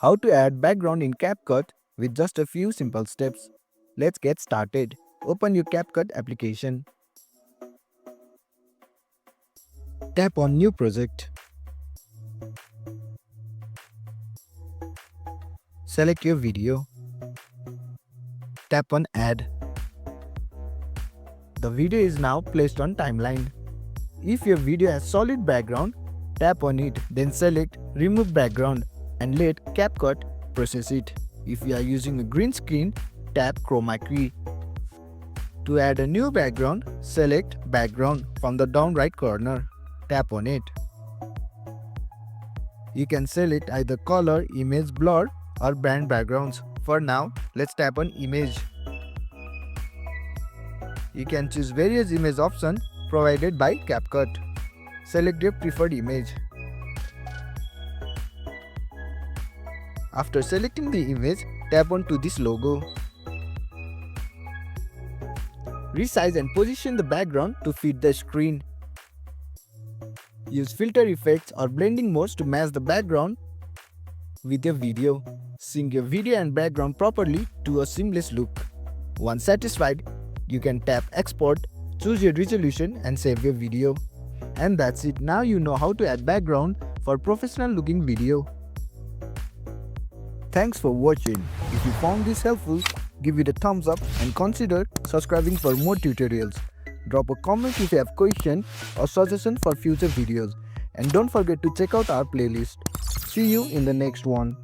How to add background in CapCut with just a few simple steps. Let's get started. Open your CapCut application. Tap on New Project. Select your video. Tap on Add. The video is now placed on timeline. If your video has solid background, tap on it, then select Remove Background and let CapCut process it. If you are using a green screen, tap Chroma key. To add a new background, select Background from the down right corner. Tap on it. You can select either color, image, blur or band backgrounds. For now, let's tap on Image. You can choose various image options provided by CapCut. Select your preferred image. After selecting the image, tap on to this logo. Resize and position the background to fit the screen. Use filter effects or blending modes to match the background with your video. Sync your video and background properly to a seamless look. Once satisfied, you can tap Export, choose your resolution and save your video. And that's it. Now you know how to add background for professional looking video. Thanks for watching. If you found this helpful, give it a thumbs up and consider subscribing for more tutorials. Drop a comment if you have question or suggestion for future videos. And don't forget to check out our playlist. See you in the next one.